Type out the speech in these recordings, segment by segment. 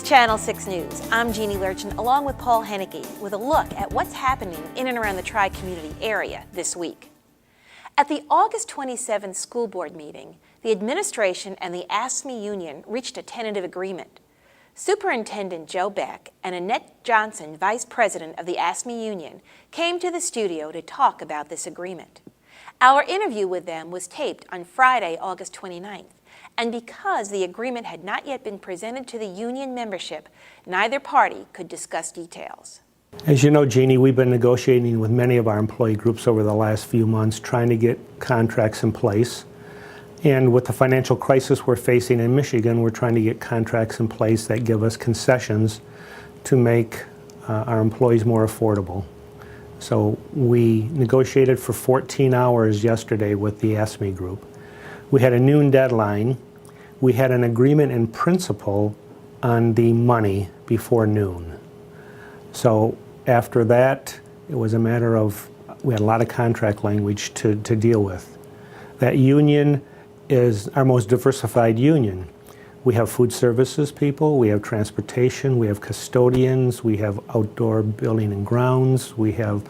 Channel 6 News, I'm Jeannie Lurchin along with Paul Henneke with a look at what's happening in and around the Tri-Community area this week. At the August 27th school board meeting, the administration and the AFSCME union reached a tentative agreement. Superintendent Joe Beck and Annette Johnson, vice president of the AFSCME union, came to the studio to talk about this agreement. Our interview with them was taped on Friday, August 29th. And because the agreement had not yet been presented to the union membership, neither party could discuss details. As you know, Jeannie, we've been negotiating with many of our employee groups over the last few months, trying to get contracts in place. And with the financial crisis we're facing in Michigan, we're trying to get contracts in place that give us concessions to make our employees more affordable. So we negotiated for 14 hours yesterday with the AFSCME group. We had a noon deadline. We had an agreement in principle on the money before noon. So after that, it was a matter of, we had a lot of contract language to deal with. That union is our most diversified union. We have food services people, we have transportation, we have custodians, we have outdoor building and grounds, we have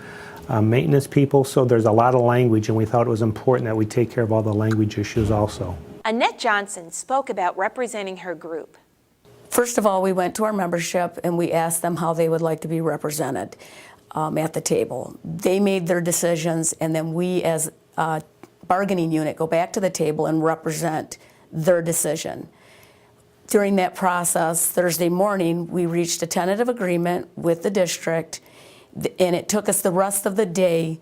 maintenance people, so there's a lot of language, and we thought it was important that we take care of all the language issues also. Annette Johnson spoke about representing her group. First of all, we went to our membership and we asked them how they would like to be represented at the table. They made their decisions, and then we as a bargaining unit go back to the table and represent their decision. During that process, Thursday morning, we reached a tentative agreement with the district, and it took us the rest of the day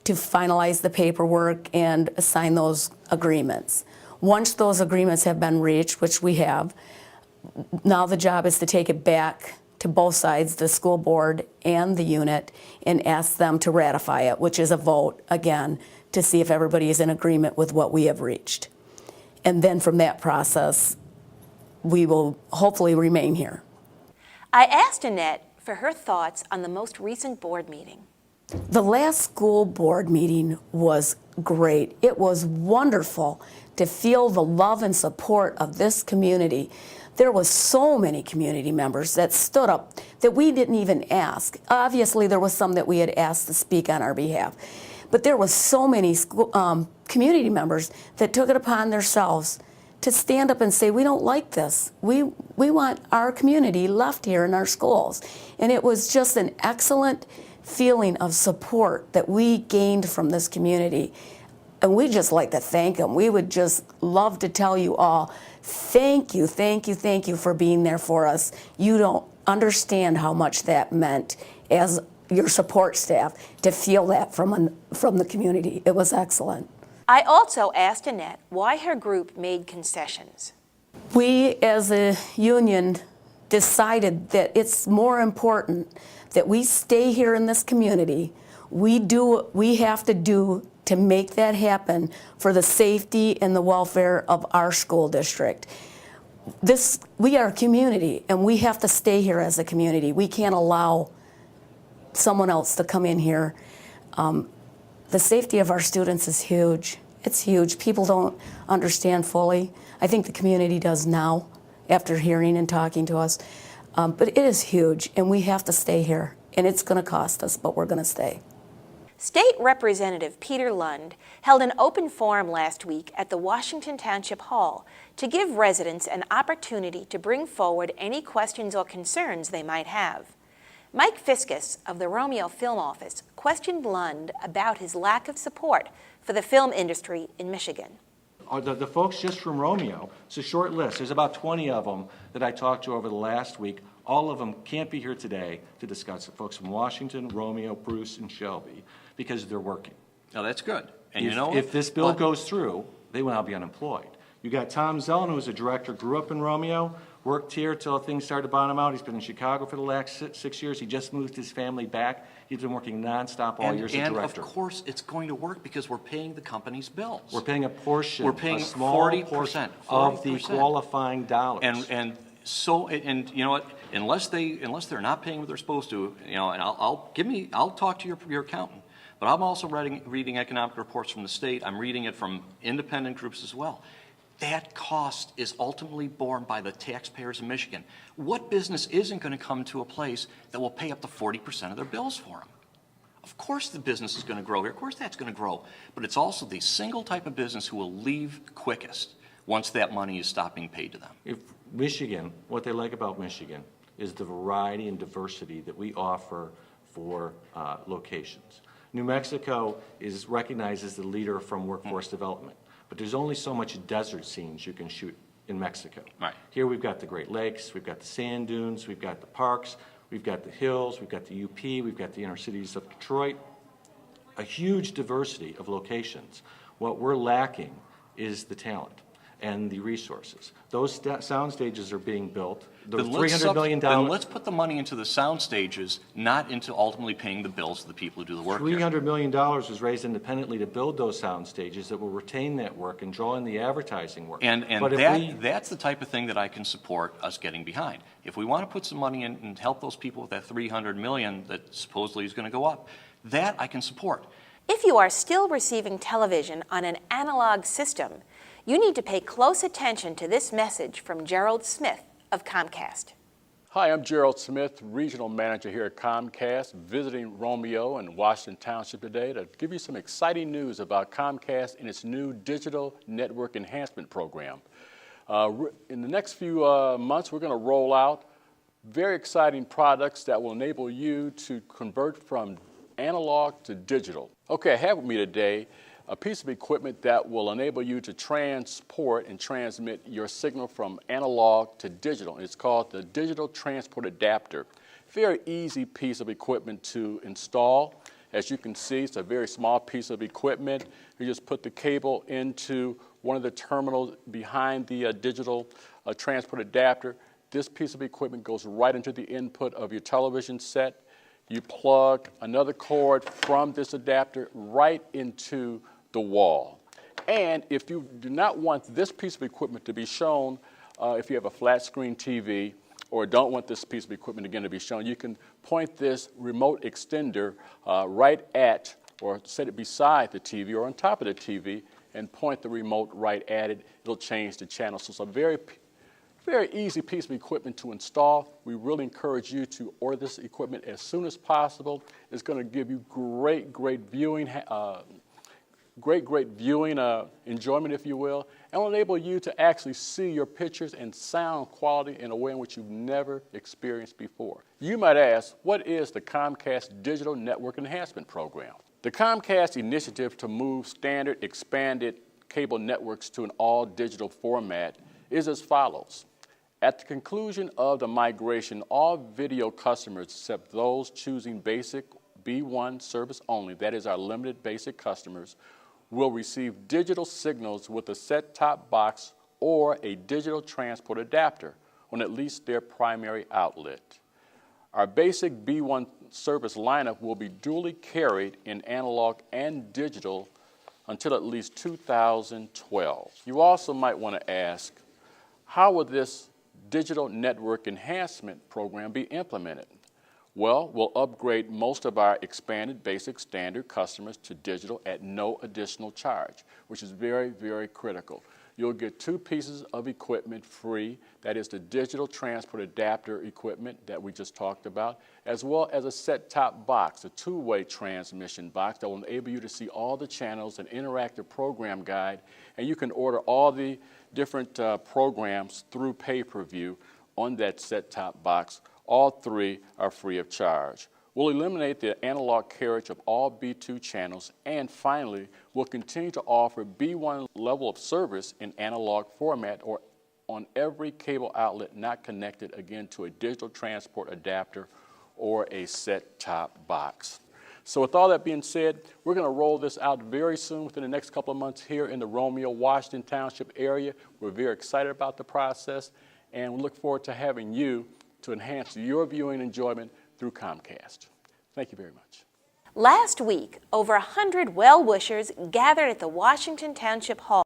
to finalize the paperwork and sign those agreements. Once those agreements have been reached, which we have, now the job is to take it back to both sides, the school board and the unit, and ask them to ratify it, which is a vote, again, to see if everybody is in agreement with what we have reached. And then from that process, we will hopefully remain here. I asked Annette for her thoughts on the most recent board meeting. The last school board meeting was great. It was wonderful to feel the love and support of this community. There was so many community members that stood up that we didn't even ask. Obviously, there was some that we had asked to speak on our behalf, but there was so many community members that took it upon themselves to stand up and say, we don't like this. We want our community left here in our schools. And it was just an excellent feeling of support that we gained from this community. And we just like to thank them. We would just love to tell you all, thank you, thank you, thank you for being there for us. You don't understand how much that meant as your support staff to feel that from the community. It was excellent. I also asked Annette why her group made concessions. We as a union decided that it's more important that we stay here in this community. We do what we have to do to make that happen for the safety and the welfare of our school district. We are a community, and we have to stay here as a community. We can't allow someone else to come in here. The safety of our students is huge. It's huge. People don't understand fully. I think the community does now after hearing and talking to us. But it is huge, and we have to stay here. And it's going to cost us, but we're going to stay. State Representative Peter Lund held an open forum last week at the Washington Township Hall to give residents an opportunity to bring forward any questions or concerns they might have. Mike Fiscus of the Romeo Film Office questioned Lund about his lack of support for the film industry in Michigan. The folks just from Romeo, it's a short list. There's about 20 of them that I talked to over the last week. All of them can't be here today to discuss it. Folks from Washington, Romeo, Bruce, and Shelby, because they're working. Now that's good. And if, you know, if this bill goes through, they will now be unemployed. You got Tom Zellin, who's a director, grew up in Romeo, worked here till things started to bottom out. He's been in Chicago for the last 6 years. He just moved his family back. He's been working nonstop all year as a director. And of course, it's going to work because we're paying the company's bills. We're paying a portion, we're paying a small 40%, portion of the qualifying dollars. And you know what? Unless they're not paying what they're supposed to, you know, and I'll talk to your accountant. But I'm also reading economic reports from the state. I'm reading it from independent groups as well. that cost is ultimately borne by the taxpayers of Michigan. What business isn't going to come to a place that will pay up to 40% of their bills for them? Of course the business is going to grow here. Of course that's going to grow. But it's also the single type of business who will leave quickest once that money is stopped being paid to them. If Michigan, what they like about Michigan is the variety and diversity that we offer for locations. New Mexico is recognized as the leader from workforce development, but there's only so much desert scenes you can shoot in Mexico. Right. Here we've got the Great Lakes, we've got the sand dunes, we've got the parks, we've got the hills, we've got the UP, we've got the inner cities of Detroit, a huge diversity of locations. What we're lacking is the talent and the resources. Those sound stages are being built. The $300 million. Then let's put the money into the sound stages, not into ultimately paying the bills of the people who do the work here. $300 million was raised independently to build those sound stages that will retain that work and draw in the advertising work. And that's the type of thing that I can support us getting behind. If we want to put some money in and help those people with that $300 million that supposedly is going to go up, that I can support. If you are still receiving television on an analog system, you need to pay close attention to this message from Gerald Smith of Comcast. Hi, I'm Gerald Smith, Regional Manager here at Comcast, visiting Romeo and Washington Township today to give you some exciting news about Comcast and its new Digital Network Enhancement Program. In the next few months, we're going to roll out very exciting products that will enable you to convert from analog to digital. Okay, I have with me today a piece of equipment that will enable you to transport and transmit your signal from analog to digital. It's called the Digital Transport Adapter. Very easy piece of equipment to install. As you can see, it's a very small piece of equipment. You just put the cable into one of the terminals behind the digital transport adapter. This piece of equipment goes right into the input of your television set. You plug another cord from this adapter right into the wall. And if you do not want this piece of equipment to be shown, if you have a flat screen TV or don't want this piece of equipment again to be shown, you can point this remote extender right at or set it beside the TV or on top of the TV and point the remote right at it. It'll change the channel. So it's a very easy piece of equipment to install. We really encourage you to order this equipment as soon as possible. It's going to give you great viewing enjoyment, if you will, and will enable you to actually see your pictures and sound quality in a way in which you've never experienced before. You might ask, what is the Comcast Digital Network Enhancement Program? The Comcast initiative to move standard expanded cable networks to an all-digital format is as follows. At the conclusion of the migration, all video customers except those choosing basic B1 service only, that is our limited basic customers, will receive digital signals with a set-top box or a digital transport adapter on at least their primary outlet. Our basic B1 service lineup will be duly carried in analog and digital until at least 2012. You also might want to ask, how will this digital network enhancement program be implemented? Well, we'll upgrade most of our expanded basic standard customers to digital at no additional charge, which is very critical. You'll get two pieces of equipment free. That is the digital transport adapter equipment that we just talked about, as well as a set-top box, a two-way transmission box that will enable you to see all the channels, an interactive program guide, and you can order all the different programs through pay-per-view on that set-top box. All three are free of charge. We'll eliminate the analog carriage of all B2 channels, and finally, we'll continue to offer B1 level of service in analog format or on every cable outlet not connected again to a digital transport adapter or a set-top box. So with all that being said, we're going to roll this out very soon within the next couple of months here in the Romeo, Washington Township area. We're very excited about the process, and we look forward to having you to enhance your viewing enjoyment through Comcast. Thank you very much. Last week, over 100 well-wishers gathered at the Washington Township Hall